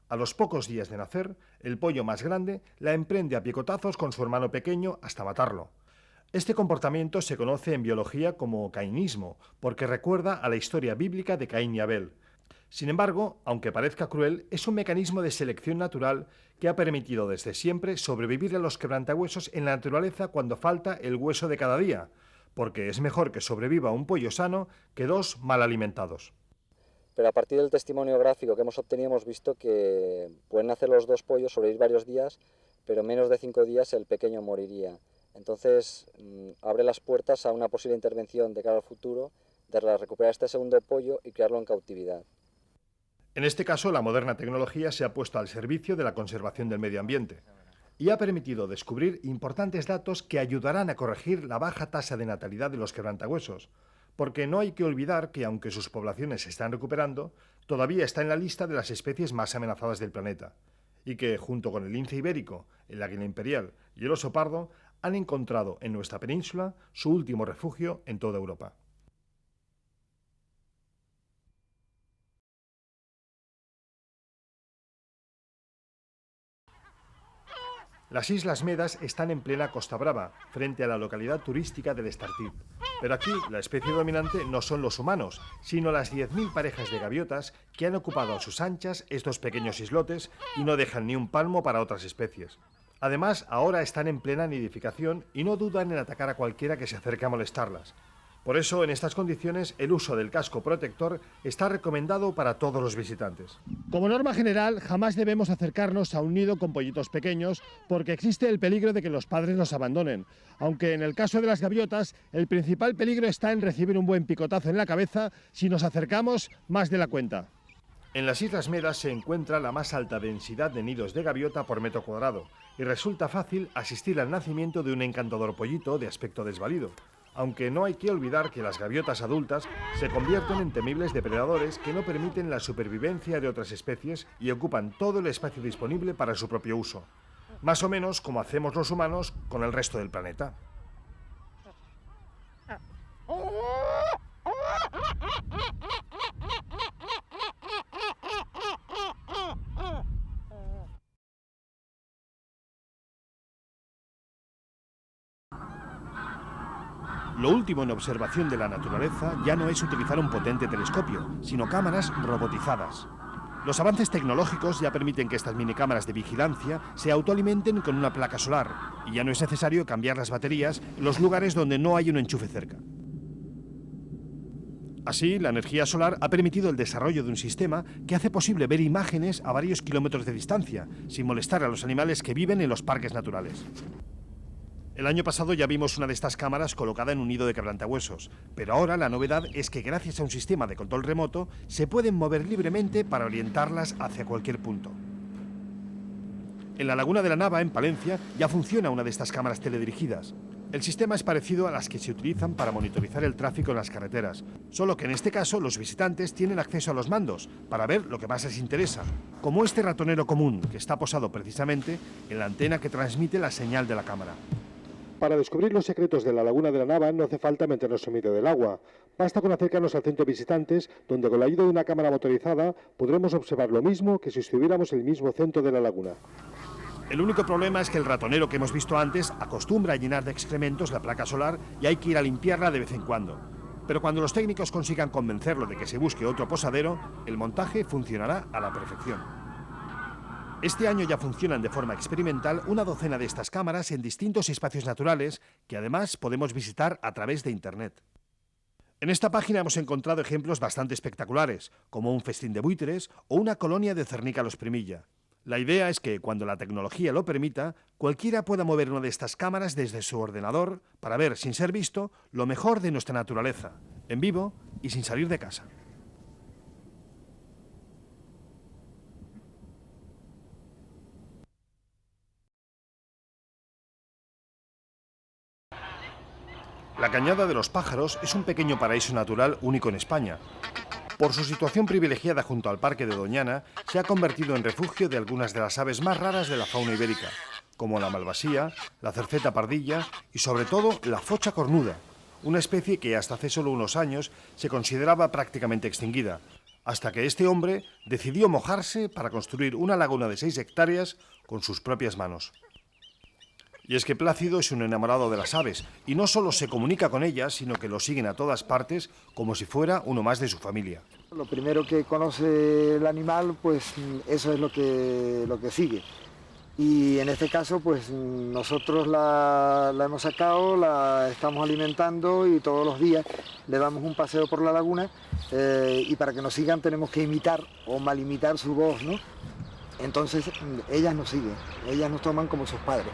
A los pocos días de nacer, el pollo más grande la emprende a picotazos con su hermano pequeño hasta matarlo. Este comportamiento se conoce en biología como cainismo, porque recuerda a la historia bíblica de Caín y Abel. Sin embargo, aunque parezca cruel, es un mecanismo de selección natural que ha permitido desde siempre sobrevivir a los quebrantahuesos en la naturaleza cuando falta el hueso de cada día, porque es mejor que sobreviva un pollo sano que 2 mal alimentados. Pero a partir del testimonio gráfico que hemos obtenido hemos visto que pueden nacer los 2 pollos, sobrevivir varios días, pero en menos de 5 días el pequeño moriría. Entonces abre las puertas a una posible intervención de cara al futuro de recuperar este segundo pollo y criarlo en cautividad. En este caso, la moderna tecnología se ha puesto al servicio de la conservación del medio ambiente y ha permitido descubrir importantes datos que ayudarán a corregir la baja tasa de natalidad de los quebrantahuesos, porque no hay que olvidar que, aunque sus poblaciones se están recuperando, todavía está en la lista de las especies más amenazadas del planeta, y que, junto con el lince ibérico, el águila imperial y el oso pardo, han encontrado en nuestra península su último refugio en toda Europa. Las Islas Medas están en plena Costa Brava, frente a la localidad turística del Estartit. Pero aquí la especie dominante no son los humanos, sino las 10.000 parejas de gaviotas que han ocupado a sus anchas estos pequeños islotes y no dejan ni un palmo para otras especies. Además, ahora están en plena nidificación y no dudan en atacar a cualquiera que se acerque a molestarlas. Por eso, en estas condiciones, el uso del casco protector está recomendado para todos los visitantes. Como norma general, jamás debemos acercarnos a un nido con pollitos pequeños porque existe el peligro de que los padres los abandonen. Aunque en el caso de las gaviotas, el principal peligro está en recibir un buen picotazo en la cabeza si nos acercamos más de la cuenta. En las Islas Medas se encuentra la más alta densidad de nidos de gaviota por metro cuadrado y resulta fácil asistir al nacimiento de un encantador pollito de aspecto desvalido. Aunque no hay que olvidar que las gaviotas adultas se convierten en temibles depredadores que no permiten la supervivencia de otras especies y ocupan todo el espacio disponible para su propio uso. Más o menos como hacemos los humanos con el resto del planeta. Lo último en observación de la naturaleza ya no es utilizar un potente telescopio, sino cámaras robotizadas. Los avances tecnológicos ya permiten que estas minicámaras de vigilancia se autoalimenten con una placa solar y ya no es necesario cambiar las baterías en los lugares donde no hay un enchufe cerca. Así, la energía solar ha permitido el desarrollo de un sistema que hace posible ver imágenes a varios kilómetros de distancia, sin molestar a los animales que viven en los parques naturales. El año pasado ya vimos una de estas cámaras colocada en un nido de quebrantahuesos, pero ahora la novedad es que gracias a un sistema de control remoto se pueden mover libremente para orientarlas hacia cualquier punto. En la Laguna de la Nava, en Palencia, ya funciona una de estas cámaras teledirigidas. El sistema es parecido a las que se utilizan para monitorizar el tráfico en las carreteras, solo que en este caso los visitantes tienen acceso a los mandos para ver lo que más les interesa, como este ratonero común que está posado precisamente en la antena que transmite la señal de la cámara. Para descubrir los secretos de la Laguna de la Nava no hace falta meternos en medio del agua. Basta con acercarnos al centro de visitantes, donde con la ayuda de una cámara motorizada podremos observar lo mismo que si estuviéramos en el mismo centro de la laguna. El único problema es que el ratonero que hemos visto antes acostumbra a llenar de excrementos la placa solar y hay que ir a limpiarla de vez en cuando. Pero cuando los técnicos consigan convencerlo de que se busque otro posadero, el montaje funcionará a la perfección. Este año ya funcionan de forma experimental una docena de estas cámaras en distintos espacios naturales que además podemos visitar a través de Internet. En esta página hemos encontrado ejemplos bastante espectaculares, como un festín de buitres o una colonia de cernícalos primilla. La idea es que, cuando la tecnología lo permita, cualquiera pueda mover una de estas cámaras desde su ordenador para ver, sin ser visto, lo mejor de nuestra naturaleza, en vivo y sin salir de casa. La Cañada de los Pájaros es un pequeño paraíso natural único en España. Por su situación privilegiada junto al Parque de Doñana, se ha convertido en refugio de algunas de las aves más raras de la fauna ibérica, como la malvasía, la cerceta pardilla y sobre todo la focha cornuda, una especie que hasta hace solo unos años se consideraba prácticamente extinguida, hasta que este hombre decidió mojarse para construir una laguna de 6 hectáreas con sus propias manos. Y es que Plácido es un enamorado de las aves, y no solo se comunica con ellas, sino que lo siguen a todas partes como si fuera uno más de su familia. Lo primero que conoce el animal, pues eso es lo que sigue. Y en este caso, pues nosotros la hemos sacado, la estamos alimentando y todos los días le damos un paseo por la laguna y para que nos sigan tenemos que imitar o mal imitar su voz, ¿no? Entonces ellas nos siguen, ellas nos toman como sus padres.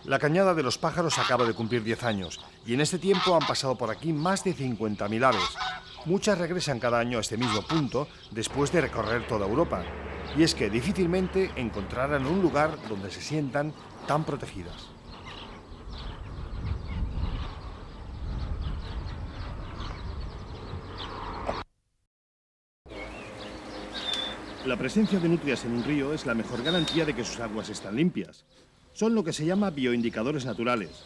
La Cañada de los Pájaros acaba de cumplir 10 años y en este tiempo han pasado por aquí más de 50.000 aves. Muchas regresan cada año a este mismo punto después de recorrer toda Europa. Y es que difícilmente encontrarán un lugar donde se sientan tan protegidas. La presencia de nutrias en un río es la mejor garantía de que sus aguas están limpias. Son lo que se llama bioindicadores naturales.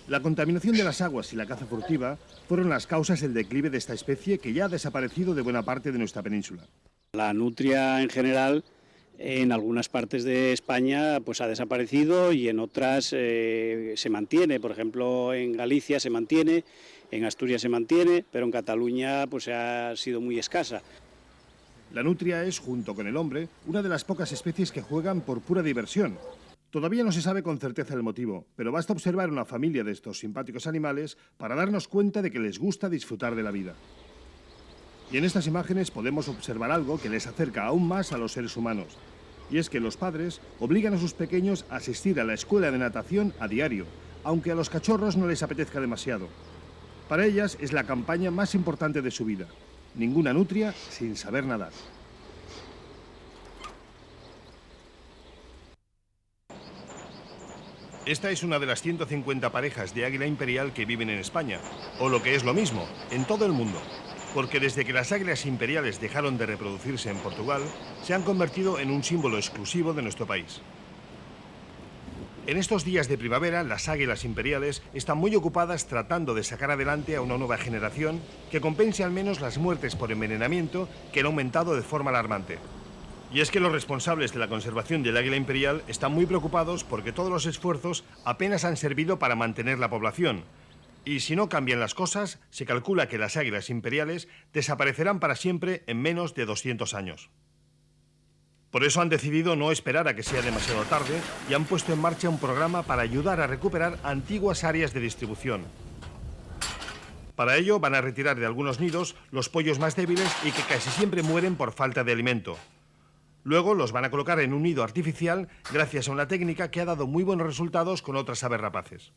La contaminación de las aguas y la caza furtiva fueron las causas del declive de esta especie que ya ha desaparecido de buena parte de nuestra península. La nutria en general en algunas partes de España pues ha desaparecido y en otras se mantiene. Por ejemplo, en Galicia se mantiene, en Asturias se mantiene, pero en Cataluña pues ha sido muy escasa. La nutria es, junto con el hombre, una de las pocas especies que juegan por pura diversión. Todavía no se sabe con certeza el motivo, pero basta observar una familia de estos simpáticos animales para darnos cuenta de que les gusta disfrutar de la vida. Y en estas imágenes podemos observar algo que les acerca aún más a los seres humanos. Y es que los padres obligan a sus pequeños a asistir a la escuela de natación a diario, aunque a los cachorros no les apetezca demasiado. Para ellas es la campaña más importante de su vida. Ninguna nutria sin saber nadar. Esta es una de las 150 parejas de águila imperial que viven en España, o lo que es lo mismo, en todo el mundo. Porque desde que las águilas imperiales dejaron de reproducirse en Portugal, se han convertido en un símbolo exclusivo de nuestro país. En estos días de primavera, las águilas imperiales están muy ocupadas tratando de sacar adelante a una nueva generación que compense al menos las muertes por envenenamiento que han aumentado de forma alarmante. Y es que los responsables de la conservación del águila imperial están muy preocupados porque todos los esfuerzos apenas han servido para mantener la población. Y si no cambian las cosas, se calcula que las águilas imperiales desaparecerán para siempre en menos de 200 años. Por eso han decidido no esperar a que sea demasiado tarde y han puesto en marcha un programa para ayudar a recuperar antiguas áreas de distribución. Para ello van a retirar de algunos nidos los pollos más débiles y que casi siempre mueren por falta de alimento. Luego los van a colocar en un nido artificial gracias a una técnica que ha dado muy buenos resultados con otras aves rapaces.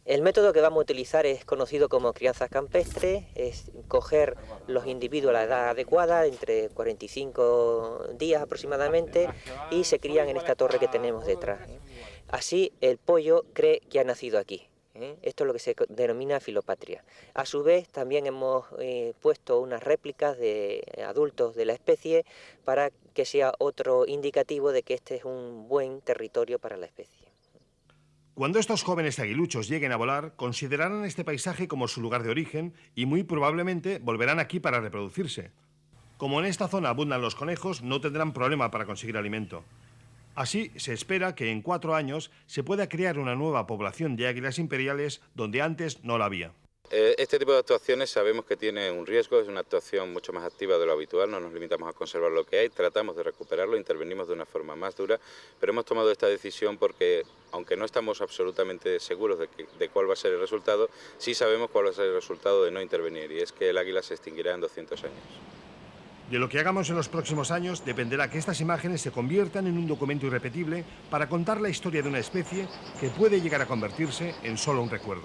El método que vamos a utilizar es conocido como crianza campestre, es coger los individuos a la edad adecuada, entre 45 días aproximadamente, y se crían en esta torre que tenemos detrás. Así el pollo cree que ha nacido aquí. Esto es lo que se denomina filopatria. A su vez también hemos puesto unas réplicas de adultos de la especie para que sea otro indicativo de que este es un buen territorio para la especie. Cuando estos jóvenes aguiluchos lleguen a volar, considerarán este paisaje como su lugar de origen y muy probablemente volverán aquí para reproducirse. Como en esta zona abundan los conejos, no tendrán problema para conseguir alimento. Así, se espera que en 4 años se pueda crear una nueva población de águilas imperiales donde antes no la había. Este tipo de actuaciones sabemos que tiene un riesgo, es una actuación mucho más activa de lo habitual, no nos limitamos a conservar lo que hay, tratamos de recuperarlo, intervenimos de una forma más dura, pero hemos tomado esta decisión porque, aunque no estamos absolutamente seguros de cuál va a ser el resultado, sí sabemos cuál va a ser el resultado de no intervenir, y es que el águila se extinguirá en 200 años. De lo que hagamos en los próximos años dependerá que estas imágenes se conviertan en un documento irrepetible para contar la historia de una especie que puede llegar a convertirse en solo un recuerdo.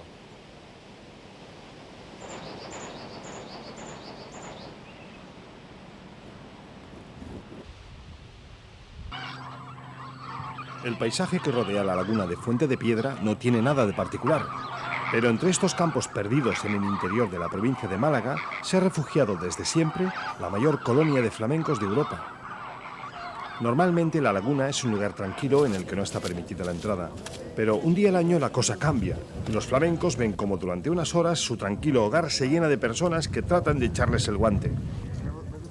El paisaje que rodea la laguna de Fuente de Piedra no tiene nada de particular, pero entre estos campos perdidos en el interior de la provincia de Málaga se ha refugiado desde siempre la mayor colonia de flamencos de Europa. Normalmente la laguna es un lugar tranquilo en el que no está permitida la entrada, pero un día al año la cosa cambia y los flamencos ven como durante unas horas su tranquilo hogar se llena de personas que tratan de echarles el guante.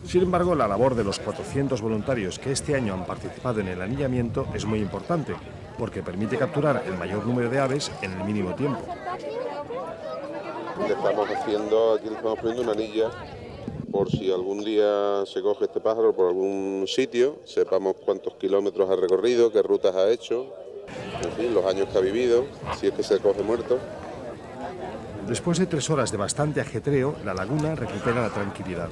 Sin embargo, la labor de los 400 voluntarios que este año han participado en el anillamiento es muy importante, porque permite capturar el mayor número de aves en el mínimo tiempo. Le estamos haciendo, aquí le estamos poniendo una anilla, por si algún día se coge este pájaro por algún sitio, sepamos cuántos kilómetros ha recorrido, qué rutas ha hecho, en fin, los años que ha vivido, si es que se coge muerto. Después de 3 horas de bastante ajetreo, la laguna recupera la tranquilidad.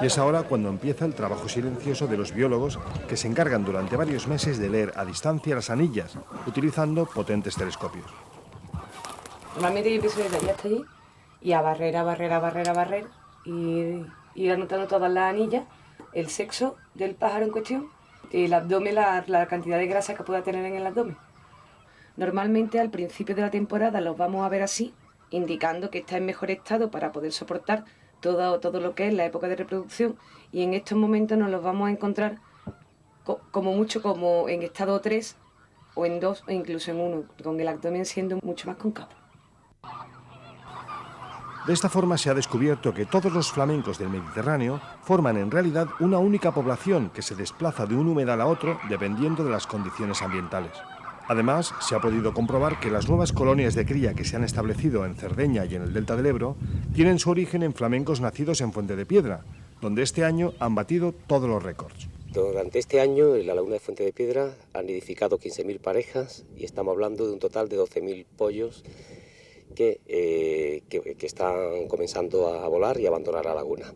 Y es ahora cuando empieza el trabajo silencioso de los biólogos que se encargan durante varios meses de leer a distancia las anillas, utilizando potentes telescopios. Normalmente yo empiezo desde aquí hasta allí y a barrer, y ir anotando todas las anillas, el sexo del pájaro en cuestión, el abdomen, la cantidad de grasa que pueda tener en el abdomen. Normalmente al principio de la temporada los vamos a ver así, indicando que está en mejor estado para poder soportar todo lo que es la época de reproducción, y en estos momentos nos los vamos a encontrar como mucho como en estado 3 o en 2 o incluso en 1, con el abdomen siendo mucho más cóncavo. De esta forma se ha descubierto que todos los flamencos del Mediterráneo forman en realidad una única población que se desplaza de un humedal a otro dependiendo de las condiciones ambientales. Además, se ha podido comprobar que las nuevas colonias de cría que se han establecido en Cerdeña y en el delta del Ebro tienen su origen en flamencos nacidos en Fuente de Piedra, donde este año han batido todos los récords. Durante este año, en la laguna de Fuente de Piedra han nidificado 15.000 parejas y estamos hablando de un total de 12.000 pollos que están comenzando a volar y a abandonar la laguna.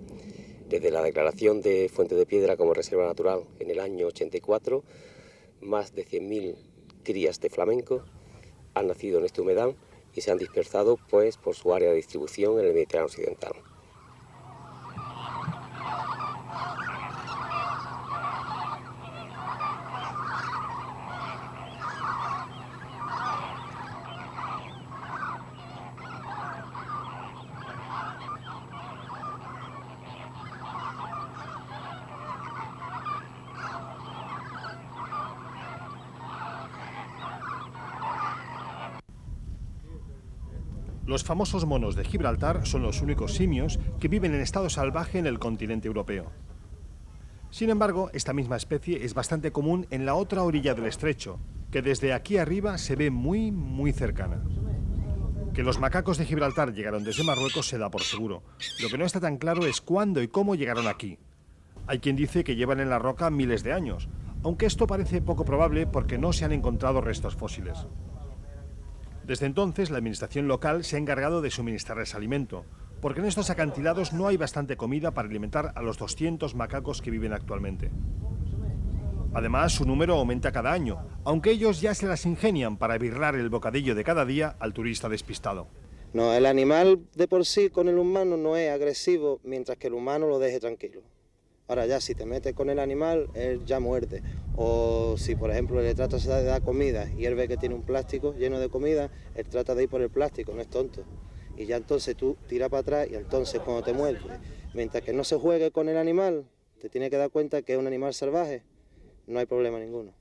Desde la declaración de Fuente de Piedra como reserva natural en el año 84, más de 100.000 crías de flamenco han nacido en este humedal y se han dispersado pues, por su área de distribución en el Mediterráneo occidental. Los famosos monos de Gibraltar son los únicos simios que viven en estado salvaje en el continente europeo. Sin embargo, esta misma especie es bastante común en la otra orilla del estrecho, que desde aquí arriba se ve muy cercana. Que los macacos de Gibraltar llegaron desde Marruecos se da por seguro. Lo que no está tan claro es cuándo y cómo llegaron aquí. Hay quien dice que llevan en la roca miles de años, aunque esto parece poco probable porque no se han encontrado restos fósiles. Desde entonces, la administración local se ha encargado de suministrarles alimento, porque en estos acantilados no hay bastante comida para alimentar a los 200 macacos que viven actualmente. Además, su número aumenta cada año, aunque ellos ya se las ingenian para birlar el bocadillo de cada día al turista despistado. No, el animal de por sí con el humano no es agresivo mientras que el humano lo deje tranquilo. Ahora ya, si te metes con el animal, él ya muerde. O si, por ejemplo, le tratas de dar comida y él ve que tiene un plástico lleno de comida, él trata de ir por el plástico, no es tonto. Y ya entonces tú tiras para atrás y entonces cuando te muerde, mientras que no se juegue con el animal, te tienes que dar cuenta que es un animal salvaje, no hay problema ninguno.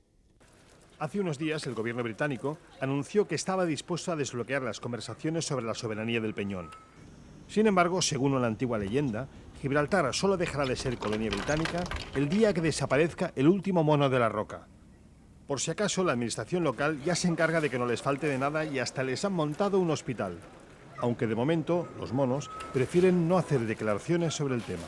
Hace unos días el gobierno británico anunció que estaba dispuesto a desbloquear las conversaciones sobre la soberanía del Peñón. Sin embargo, según una antigua leyenda, Gibraltar solo dejará de ser colonia británica el día que desaparezca el último mono de la roca. Por si acaso, la administración local ya se encarga de que no les falte de nada y hasta les han montado un hospital. Aunque de momento, los monos prefieren no hacer declaraciones sobre el tema.